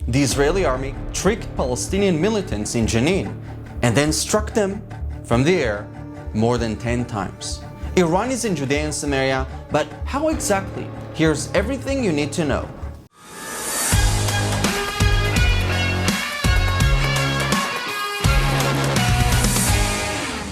the Israeli army tricked Palestinian militants in Jenin and then struck them from the air more than 10 times. Iran is in Judea and Samaria, but how exactly? Here's everything you need to know.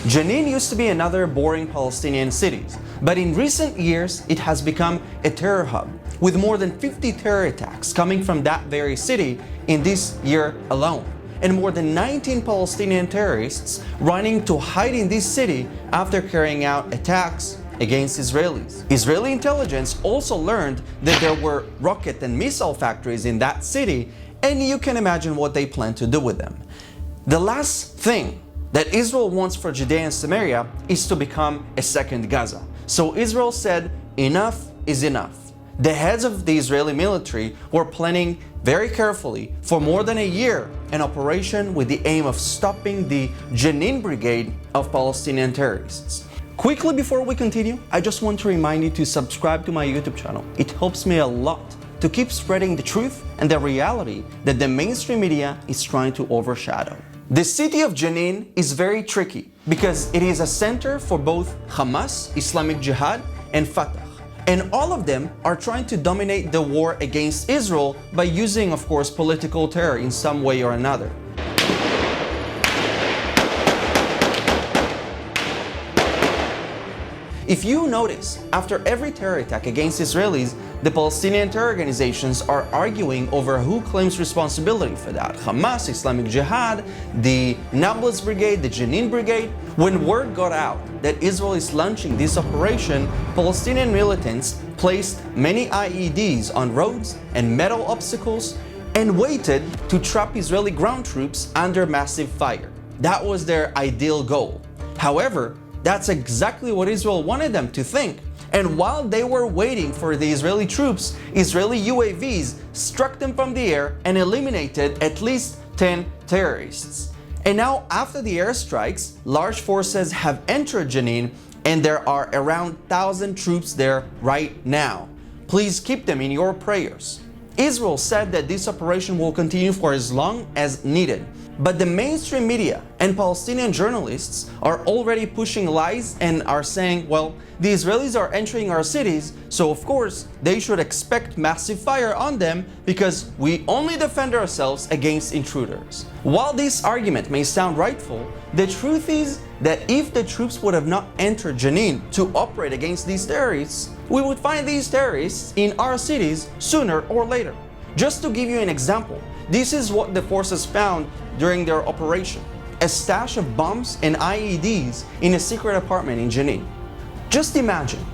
Jenin used to be another boring Palestinian city, but in recent years it has become a terror hub, with more than 50 terror attacks coming from that very city in this year alone, and more than 19 Palestinian terrorists running to hide in this city after carrying out attacks against Israelis. Israeli intelligence also learned that there were rocket and missile factories in that city, and you can imagine what they plan to do with them. The last thing that Israel wants for Judea and Samaria is to become a second Gaza. So Israel said, enough is enough. The heads of the Israeli military were planning very carefully for more than a year an operation with the aim of stopping the Jenin brigade of Palestinian terrorists. Quickly before we continue, I just want to remind you to subscribe to my YouTube channel. It helps me a lot to keep spreading the truth and the reality that the mainstream media is trying to overshadow. The city of Jenin is very tricky because it is a center for both Hamas, Islamic Jihad, and Fatah. And all of them are trying to dominate the war against Israel by using, of course, political terror in some way or another. If you notice, after every terror attack against Israelis, the Palestinian terror organizations are arguing over who claims responsibility for that. Hamas, Islamic Jihad, the Nablus Brigade, the Jenin Brigade. When word got out that Israel is launching this operation, Palestinian militants placed many IEDs on roads and metal obstacles and waited to trap Israeli ground troops under massive fire. That was their ideal goal. However, that's exactly what Israel wanted them to think. And while they were waiting for the Israeli troops, Israeli UAVs struck them from the air and eliminated at least 10 terrorists. And now, after the airstrikes, large forces have entered Jenin and there are around 1,000 troops there right now. Please keep them in your prayers. Israel said that this operation will continue for as long as needed. But the mainstream media and Palestinian journalists are already pushing lies and are saying, well, the Israelis are entering our cities, so of course they should expect massive fire on them because we only defend ourselves against intruders. While this argument may sound rightful, the truth is that if the troops would have not entered Jenin to operate against these terrorists, we would find these terrorists in our cities sooner or later. Just to give you an example, this is what the forces found during their operation: a stash of bombs and IEDs in a secret apartment in Jenin. Just imagine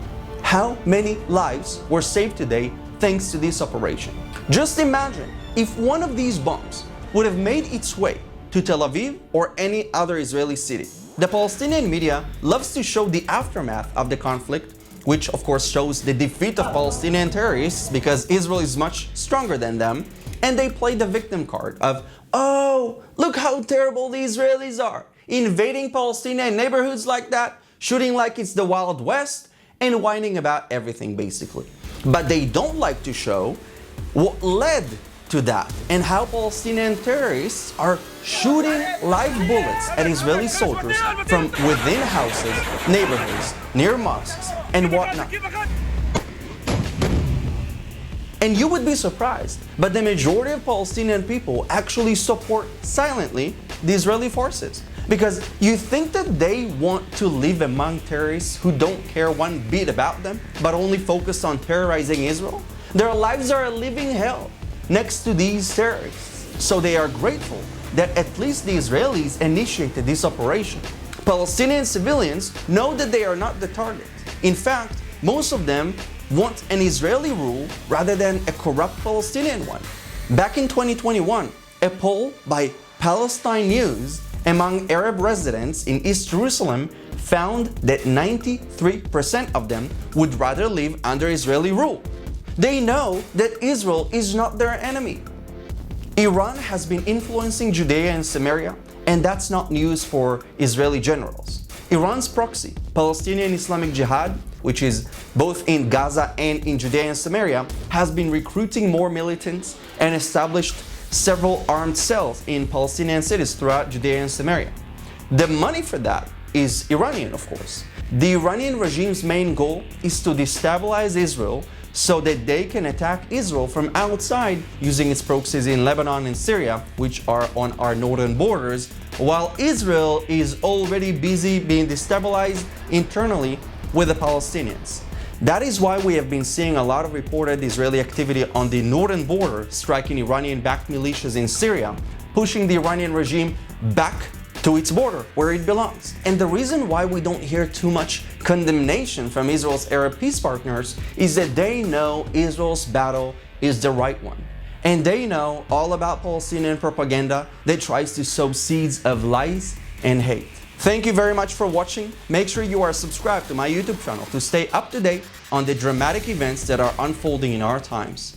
how many lives were saved today thanks to this operation. Just imagine if one of these bombs would have made its way to Tel Aviv or any other Israeli city. The Palestinian media loves to show the aftermath of the conflict, which of course shows the defeat of Palestinian terrorists because Israel is much stronger than them. And they play the victim card of, oh, look how terrible the Israelis are, invading Palestinian neighborhoods like that, shooting like it's the Wild West, and whining about everything basically. But they don't like to show what led to that and how Palestinian terrorists are shooting live bullets at Israeli soldiers from within houses, neighborhoods, near mosques, and whatnot. And you would be surprised, but the majority of Palestinian people actually support silently the Israeli forces. Because you think that they want to live among terrorists who don't care one bit about them, but only focus on terrorizing Israel? Their lives are a living hell next to these terrorists. So they are grateful that at least the Israelis initiated this operation. Palestinian civilians know that they are not the target. In fact, most of them want an Israeli rule rather than a corrupt Palestinian one. Back in 2021, a poll by Palestine News among Arab residents in East Jerusalem found that 93% of them would rather live under Israeli rule. They know that Israel is not their enemy. Iran has been influencing Judea and Samaria, and that's not news for Israeli generals. Iran's proxy, Palestinian Islamic Jihad, which is both in Gaza and in Judea and Samaria, has been recruiting more militants and established several armed cells in Palestinian cities throughout Judea and Samaria. The money for that is Iranian, of course. The Iranian regime's main goal is to destabilize Israel so that they can attack Israel from outside using its proxies in Lebanon and Syria, which are on our northern borders, while Israel is already busy being destabilized internally with the Palestinians. That is why we have been seeing a lot of reported Israeli activity on the northern border, striking Iranian-backed militias in Syria, pushing the Iranian regime back to its border, where it belongs. And the reason why we don't hear too much condemnation from Israel's Arab peace partners is that they know Israel's battle is the right one. And they know all about Palestinian propaganda that tries to sow seeds of lies and hate. Thank you very much for watching. Make sure you are subscribed to my YouTube channel to stay up to date on the dramatic events that are unfolding in our times.